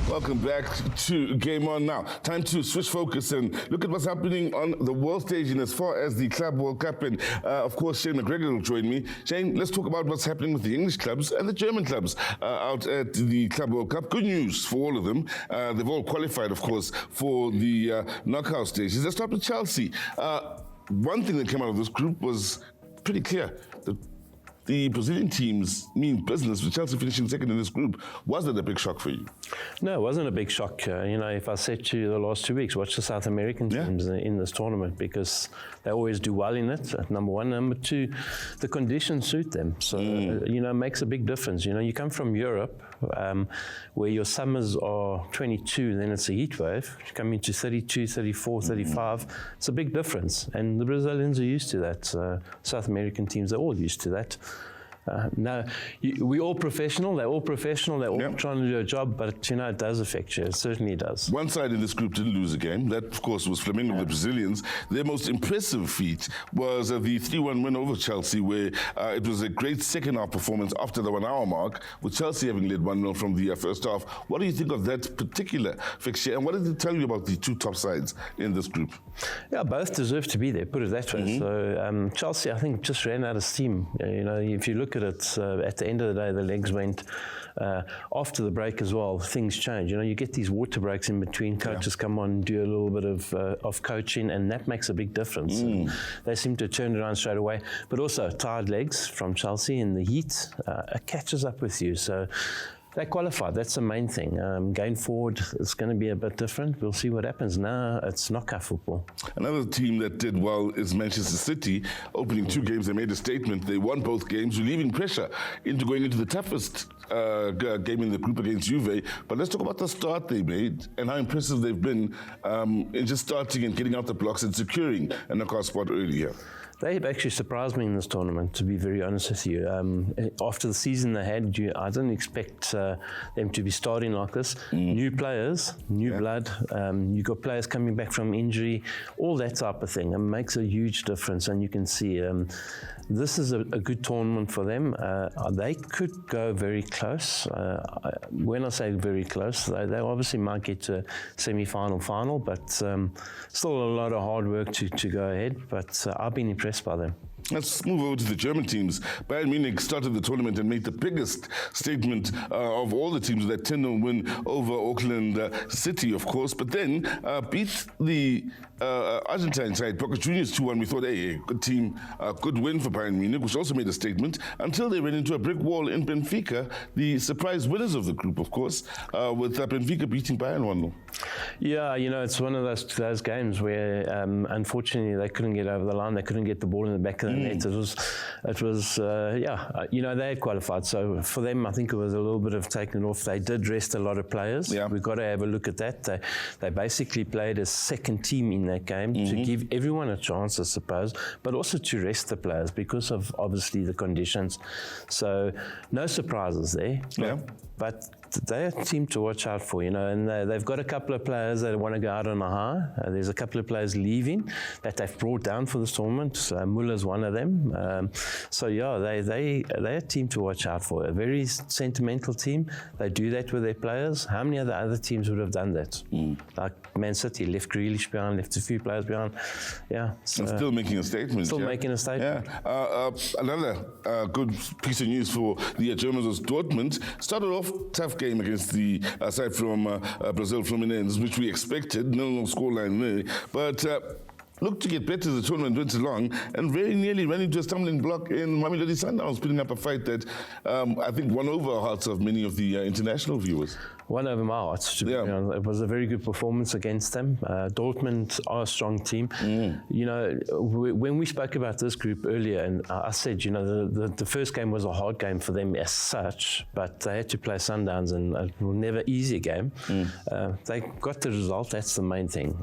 Welcome back to Game On now. Time to switch focus and look at what's happening on the world stage in as far as the Club World Cup. And of course, Shane McGregor will join me. Shane, let's talk about what's happening with the English clubs and the German clubs out at the Club World Cup. Good news for all of them. They've all qualified, of course, for the knockout stages. Let's start with Chelsea. One thing that came out of this group was pretty clear. The Brazilian teams mean business, with Chelsea finishing second in this group. Was that a big shock for you? No, it wasn't a big shock. If I said to you the last 2 weeks, watch the South American teams in this tournament, because they always do well in it, number one. Number two, the conditions suit them. So, it makes a big difference. You come from Europe, where your summers are 22, then it's a heat wave. You come into 32, 34, 35. It's a big difference. And the Brazilians are used to that. South American teams are all used to that. We're all professional. They're all professional. They're all trying to do a job, but it does affect you. It certainly does. One side in this group didn't lose a game. That, of course, was Flamengo, the Brazilians. Their most impressive feat was the 3-1 win over Chelsea, where it was a great second-half performance after the 1 hour mark, with Chelsea having led 1-0 from the first half. What do you think of that particular fixture, and what did it tell you about the two top sides in this group? Yeah, both deserve to be there, put it that way. So Chelsea, I think, just ran out of steam. If you look at it, at the end of the day, the legs went. After the break as well, things change. You get these water breaks in between. Coaches come on, do a little bit of coaching, and that makes a big difference. They seem to turn it around straight away. But also, tired legs from Chelsea in the heat, it catches up with you. So they qualified. That's the main thing. Going forward, it's going to be a bit different. We'll see what happens. Now it's knockout football. Another team that did well is Manchester City. Opening 2 games, they made a statement. They won both games, relieving pressure into going into the toughest game in the group against Juve. But let's talk about the start they made and how impressive they've been in just starting and getting out the blocks and securing a knockout spot earlier. They've actually surprised me in this tournament, to be very honest with you. After the season they had, I didn't expect them to be starting like this. New players, new blood. You've got players coming back from injury, all that type of thing. It makes a huge difference, and you can see this is a good tournament for them. They could go very close. When I say very close, they obviously might get to a semi-final, final, but still a lot of hard work to go ahead. But I've been impressed by them. Let's move over to the German teams. Bayern Munich started the tournament and made the biggest statement of all the teams with that 10-0 win over Auckland City, of course, but then beat the Argentine side, Boca Juniors 2-1. We thought, hey, good team, good win for Bayern Munich, which also made a statement, until they ran into a brick wall in Benfica, the surprise winners of the group, of course, with Benfica beating Bayern 1-0. Yeah, it's one of those games where, unfortunately, they couldn't get over the line. They couldn't get the ball in the back of the net. It was they had qualified. So for them, I think it was a little bit of taking off. They did rest a lot of players. We've got to have a look at that. They basically played a second team in that game to give everyone a chance, I suppose, but also to rest the players because of obviously the conditions. So no surprises there. But they're a team to watch out for, and they've got a couple of players that want to go out on a high. There's a couple of players leaving that they've brought down for this tournament. Muller's one of them. They're a team to watch out for. A very sentimental team. They do that with their players. How many other teams would have done that? Like Man City, left Grealish behind, left a few players behind. So and still making a statement. Still making a statement. Another good piece of news for the Germans was Dortmund. Started off tough game against the side from Brazil, Fluminense, which we expected. No scoreline there. But looked to get better as the tournament went along, and very nearly ran into a stumbling block in Mamelodi Sundowns, putting up a fight that I think won over hearts of many of the international viewers. Won over my hearts, to be honest. It was a very good performance against them. Dortmund are a strong team. When we spoke about this group earlier, and I said, the first game was a hard game for them as such, but they had to play Sundowns, and it was never easy game. They got the result. That's the main thing.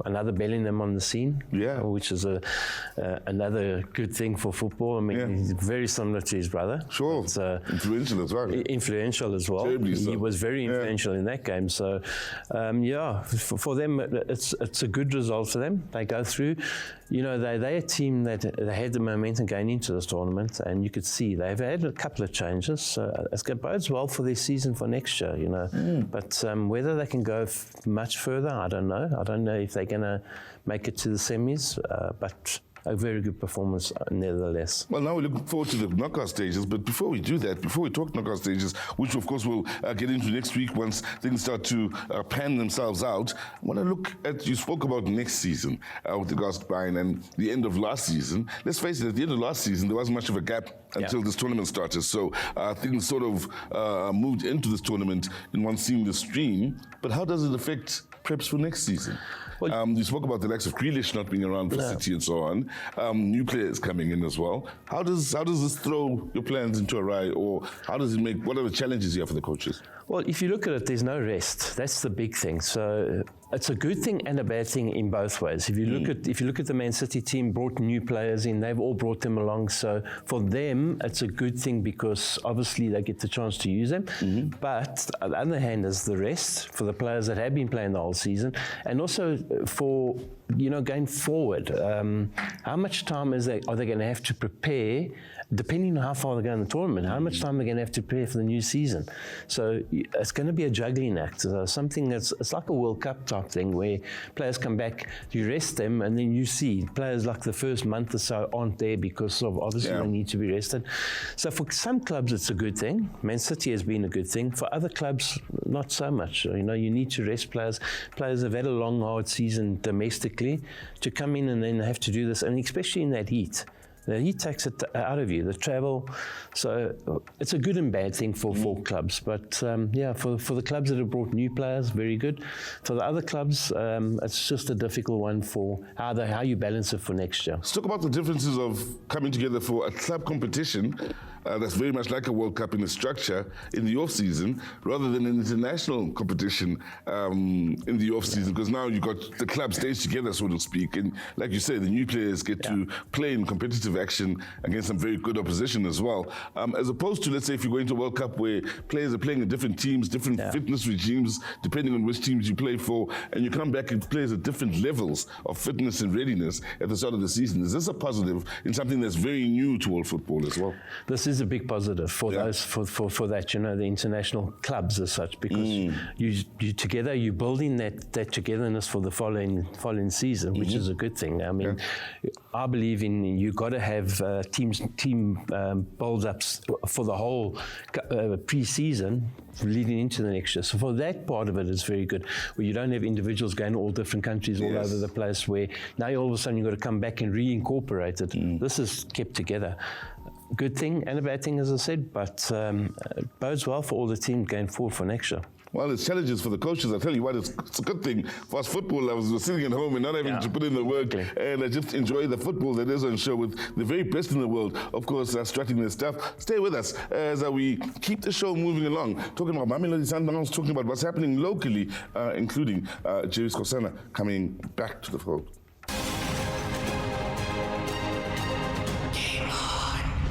Another Bellingham on the scene, which is another good thing for football. I mean, he's very similar to his brother. Sure. Influential as well. Influential as well. Terribly so. He was very influential in that game. So, for them, it's a good result for them. They go through. You know, they're a team that they had the momentum going into this tournament, and you could see they've had a couple of changes. So it bodes well for their season for next year, you know. But whether they can go much further, I don't know. I don't know if they're going to make it to the semis, but a very good performance nevertheless. Well, now we look forward to the knockout stages, but before we do that, before we talk knockout stages, which of course we'll get into next week once things start to pan themselves out, I want to look at, you spoke about next season with regards to Bayern and the end of last season. Let's face it, at the end of last season, there wasn't much of a gap until this tournament started. So things sort of moved into this tournament in one seamless stream. But how does it affect preps for next season? Well, you spoke about the likes of Grealish not being around for City and so on. New players coming in as well. How does this throw your plans into awry, or how does it make? What are the challenges here for the coaches? Well, if you look at it, there's no rest. That's the big thing. So it's a good thing and a bad thing in both ways. If you look at the Man City team, brought new players in, they've all brought them along. So for them, it's a good thing because obviously they get the chance to use them. But on the other hand, is the rest for the players that have been playing the whole season, and also for going forward. How much time are they going to have to prepare? Depending on how far they go in the tournament, how much time they're going to have to prepare for the new season. So it's going to be a juggling act. Something it's like a World Cup type thing where players come back, you rest them, and then you see players like the first month or so aren't there because of obviously they need to be rested. So for some clubs, it's a good thing. Man City has been a good thing. For other clubs, not so much. You need to rest players. Players have had a long, hard season domestically to come in and then have to do this, and especially in that heat. The heat takes it out of you, the travel. So it's a good and bad thing for clubs. But for the clubs that have brought new players, very good. For the other clubs, it's just a difficult one for how you balance it for next year. Let's talk about the differences of coming together for a club competition that's very much like a World Cup in the structure in the off-season, rather than an international competition in the off-season, because now you've got the club stage together, so to speak, and like you say, the new players get to play in competitive action against some very good opposition as well, as opposed to, let's say, if you go into a World Cup where players are playing in different teams, different fitness regimes, depending on which teams you play for, and you come back and players at different levels of fitness and readiness at the start of the season. Is this a positive in something that's very new to world football as well? This is a big positive for those for that, the international clubs as such, because you together, you're building that togetherness for the following season, which is a good thing. I mean, I believe in you got to have team build-ups for the whole pre-season leading into the next year. So for that part of it is very good, where you don't have individuals going to all different countries all over the place, where now all of a sudden you've got to come back and reincorporate it. This is kept together. Good thing and a bad thing, as I said, but it bodes well for all the teams going forward for next year. Well, it's challenges for the coaches. I tell you what, it's a good thing for us football lovers. We're sitting at home and not having to put in the work and just enjoy the football that is on show with the very best in the world, of course, strutting their stuff. Stay with us as we keep the show moving along. Talking about Mamelodi Sundowns, talking about what's happening locally, including Jerry Skosana coming back to the fold.